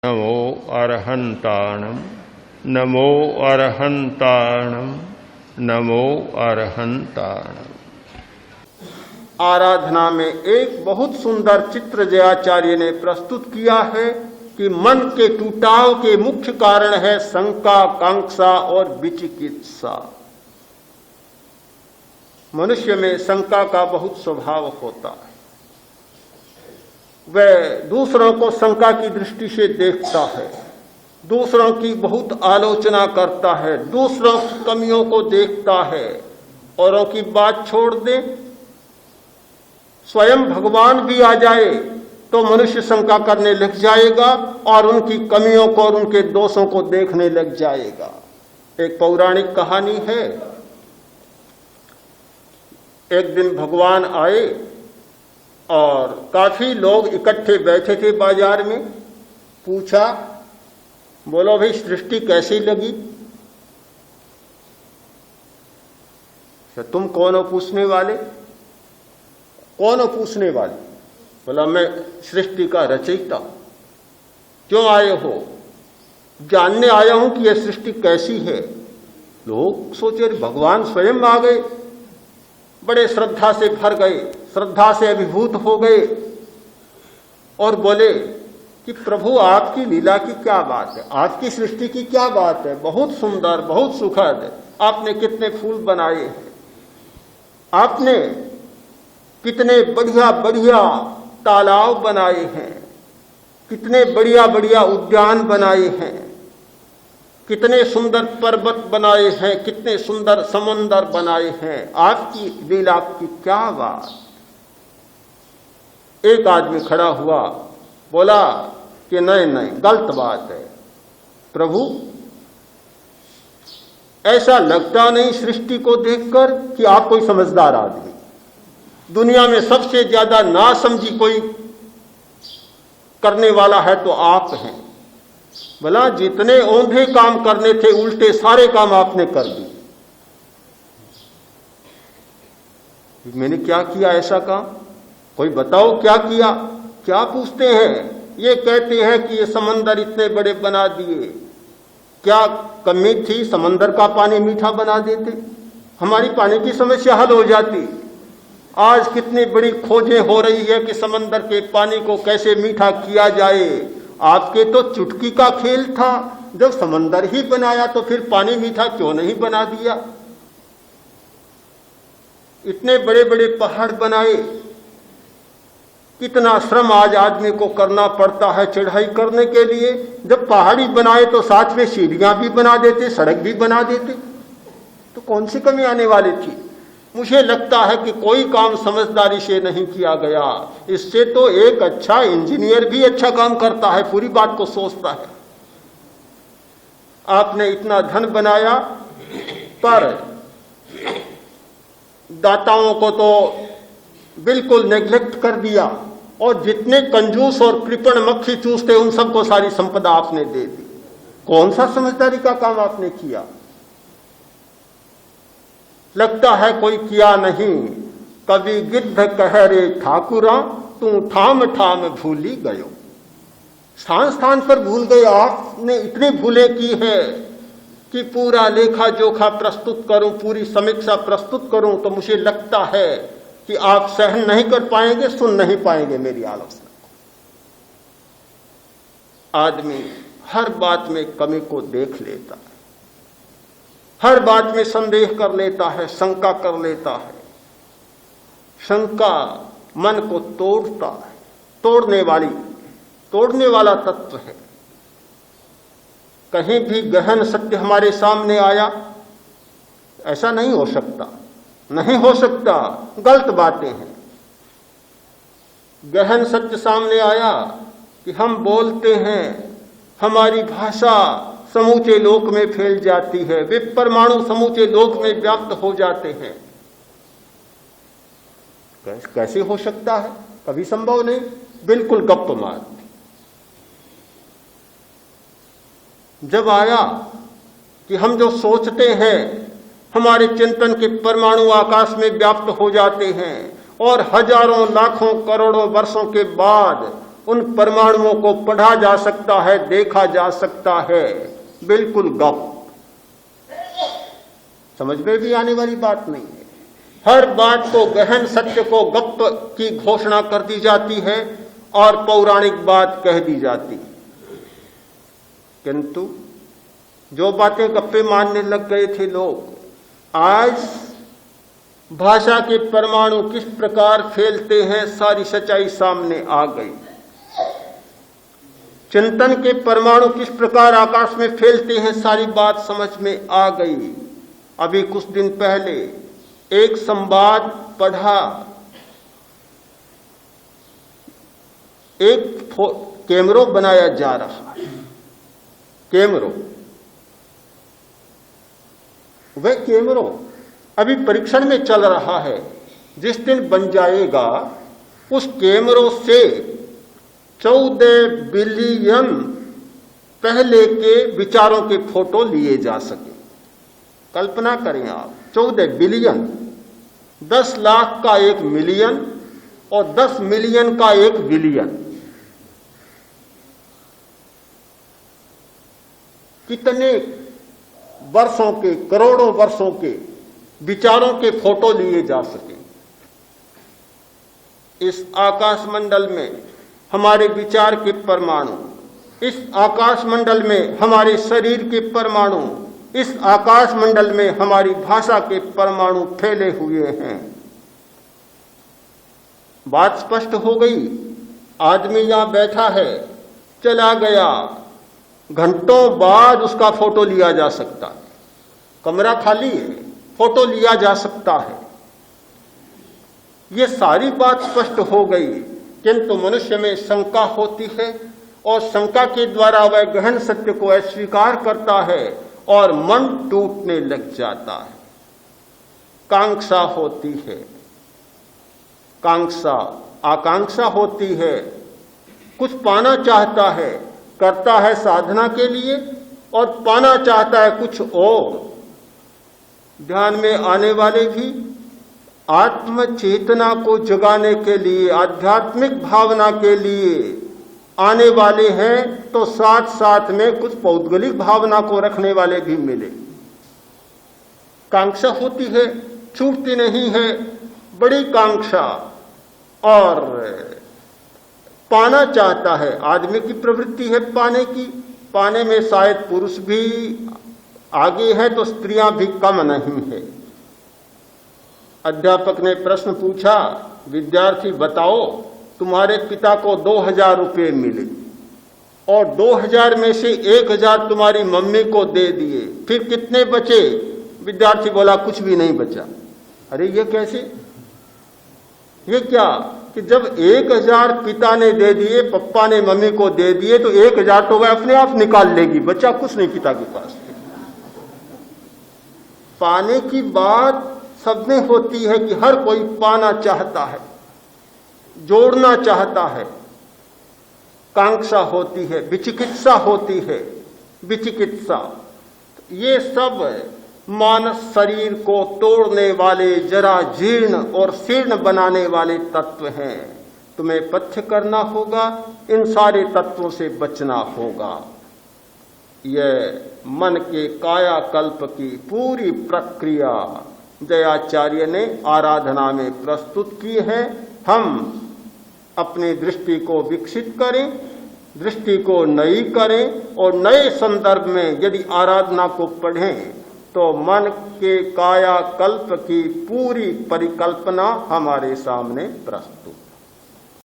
नमो अरहंताणम नमो अरहंताणम नमो अरहंताणम। आराधना में एक बहुत सुंदर चित्र जयाचार्य ने प्रस्तुत किया है कि मन के टूटाव के मुख्य कारण है शंका, कांक्षा और विचिकित्सा। मनुष्य में शंका का बहुत स्वभाव होता है। वह दूसरों को शंका की दृष्टि से देखता है, दूसरों की बहुत आलोचना करता है, दूसरों की कमियों को देखता है। औरों की बात छोड़ दे, स्वयं भगवान भी आ जाए तो मनुष्य शंका करने लग जाएगा और उनकी कमियों को और उनके दोषों को देखने लग जाएगा। एक पौराणिक कहानी है। एक दिन भगवान आए और काफी लोग इकट्ठे बैठे थे बाजार में। पूछा, बोलो भाई सृष्टि कैसी लगी? तुम कौन हो पूछने वाले? कौन हो पूछने वाले? बोला, मैं सृष्टि का रचयिता। क्यों आए हो? जानने आया हूं कि यह सृष्टि कैसी है। लोग सोचे भगवान स्वयं आ गए। बड़े श्रद्धा से भर गए, श्रद्धा से अभिभूत हो गए और बोले कि प्रभु आपकी लीला की क्या बात है, आपकी सृष्टि की क्या बात है, बहुत सुंदर, बहुत सुखद। आपने कितने फूल बनाए हैं, आपने कितने बढ़िया बढ़िया तालाब बनाए हैं, कितने बढ़िया बढ़िया उद्यान बनाए हैं, कितने सुंदर पर्वत बनाए हैं, कितने सुंदर समंदर बनाए हैं। आपकी लीला की क्या बात। एक आदमी खड़ा हुआ, बोला कि नहीं नहीं, गलत बात है प्रभु। ऐसा लगता नहीं सृष्टि को देखकर कि आप कोई समझदार आदमी। दुनिया में सबसे ज्यादा नासमझी कोई करने वाला है तो आप हैं। बोला, जितने औंधे काम करने थे उल्टे सारे काम आपने कर दिए। मैंने क्या किया ऐसा काम? कोई बताओ क्या किया? क्या पूछते हैं? ये कहते हैं कि ये समंदर इतने बड़े बना दिए। क्या कमी थी? समंदर का पानी मीठा बना देते, हमारी पानी की समस्या हल हो जाती। आज कितनी बड़ी खोजें हो रही है कि समंदर के पानी को कैसे मीठा किया जाए। आपके तो चुटकी का खेल था। जब समंदर ही बनाया तो फिर पानी मीठा क्यों नहीं बना दिया? इतने बड़े बड़े पहाड़ बनाए, कितना श्रम आज आदमी को करना पड़ता है चढ़ाई करने के लिए। जब पहाड़ी बनाए तो साथ में सीढ़ियां भी बना देते, सड़क भी बना देते, तो कौन सी कमी आने वाली थी? मुझे लगता है कि कोई काम समझदारी से नहीं किया गया। इससे तो एक अच्छा इंजीनियर भी अच्छा काम करता है, पूरी बात को सोचता है। आपने इतना धन बनाया पर दाताओं को तो बिल्कुल नेग्लेक्ट कर दिया और जितने कंजूस और कृपण मक्खी चूसते उन सबको सारी संपदा आपने दे दी। कौन सा समझदारी का काम आपने किया? लगता है कोई किया नहीं। कवि गिद्ध कह रे ठाकुरा, तू ठाम ठाम भूली गयो। स्थान स्थान पर भूल गए। आपने इतनी भूलें की है कि पूरा लेखा जोखा प्रस्तुत करूं, पूरी समीक्षा प्रस्तुत करूं तो मुझे लगता है कि आप सहन नहीं कर पाएंगे, सुन नहीं पाएंगे मेरी आलोचना। आदमी हर बात में कमी को देख लेता है, हर बात में संदेह कर लेता है, शंका कर लेता है। शंका मन को तोड़ता है, तोड़ने वाला तत्व है। कहीं भी गहन सत्य हमारे सामने आया, ऐसा नहीं हो सकता, नहीं हो सकता, गलत बातें हैं। गहन सत्य सामने आया कि हम बोलते हैं, हमारी भाषा समूचे लोक में फैल जाती है, वे परमाणु समूचे लोक में व्याप्त हो जाते हैं। कैसे हो सकता है? कभी संभव नहीं, बिल्कुल गप्प मार। जब आया कि हम जो सोचते हैं हमारे चिंतन के परमाणु आकाश में व्याप्त हो जाते हैं और हजारों लाखों करोड़ों वर्षों के बाद उन परमाणुओं को पढ़ा जा सकता है, देखा जा सकता है, बिल्कुल गप। समझ में भी आने वाली बात नहीं है। हर बात को, गहन सत्य को गप की घोषणा कर दी जाती है और पौराणिक बात कह दी जाती है। किंतु जो बातें गप्पे मानने लग गए थे लोग, आज भाषा के परमाणु किस प्रकार फैलते हैं, सारी सच्चाई सामने आ गई। चिंतन के परमाणु किस प्रकार आकाश में फैलते हैं, सारी बात समझ में आ गई। अभी कुछ दिन पहले एक संवाद पढ़ा, एक कैमरा बनाया जा रहा है। कैमरा, वह कैमरा अभी परीक्षण में चल रहा है। जिस दिन बन जाएगा, उस कैमरों से 14 बिलियन पहले के विचारों के फोटो लिए जा सके। कल्पना करें आप, 14 बिलियन, 10 लाख का 1 मिलियन और 10 मिलियन का 1 बिलियन। कितने वर्षों के, करोड़ों वर्षों के विचारों के फोटो लिए जा सके। इस आकाश मंडल में हमारे विचार के परमाणु, इस आकाश मंडल में हमारे शरीर के परमाणु, इस आकाश मंडल में हमारी भाषा के परमाणु फैले हुए हैं। बात स्पष्ट हो गई। आदमी यहां बैठा है, चला गया, घंटों बाद उसका फोटो लिया जा सकता है। कमरा खाली है, फोटो लिया जा सकता है। ये सारी बात स्पष्ट हो गई, किंतु मनुष्य में शंका होती है और शंका के द्वारा वह गहन सत्य को अस्वीकार करता है और मन टूटने लग जाता है। कांक्षा होती है, कांक्षा, आकांक्षा होती है, कुछ पाना चाहता है, करता है साधना के लिए और पाना चाहता है कुछ और। ध्यान में आने वाले भी आत्म चेतना को जगाने के लिए, आध्यात्मिक भावना के लिए आने वाले हैं, तो साथ साथ में कुछ पौद्गलिक भावना को रखने वाले भी मिले। कांक्षा होती है, छूटती नहीं है, बड़ी कांक्षा, और पाना चाहता है। आदमी की प्रवृत्ति है पाने की। पाने में शायद पुरुष भी आगे है तो स्त्रियां भी कम नहीं है। अध्यापक ने प्रश्न पूछा, विद्यार्थी बताओ, तुम्हारे पिता को 2000 रुपये मिले और 2000 में से 1000 तुम्हारी मम्मी को दे दिए, फिर कितने बचे? विद्यार्थी बोला, कुछ भी नहीं बचा। अरे ये कैसे? ये क्या कि जब 1000 पिता ने दे दिए, पप्पा ने मम्मी को दे दिए, तो 1000 तो वह अपने आप निकाल लेगी, बच्चा कुछ नहीं पिता के पास। पाने की बात सब में होती है कि हर कोई पाना चाहता है, जोड़ना चाहता है। कांक्षा होती है, विचिकित्सा होती है, विचिकित्सा। ये सब मानस शरीर को तोड़ने वाले, जरा जीर्ण और शीर्ण बनाने वाले तत्व हैं। तुम्हें पथ्य करना होगा, इन सारे तत्वों से बचना होगा। यह मन के कायाकल्प की पूरी प्रक्रिया जयाचार्य ने आराधना में प्रस्तुत की है। हम अपनी दृष्टि को विकसित करें, दृष्टि को नई करें और नए संदर्भ में यदि आराधना को पढ़ें तो मन के कायाकल्प की पूरी परिकल्पना हमारे सामने प्रस्तुत।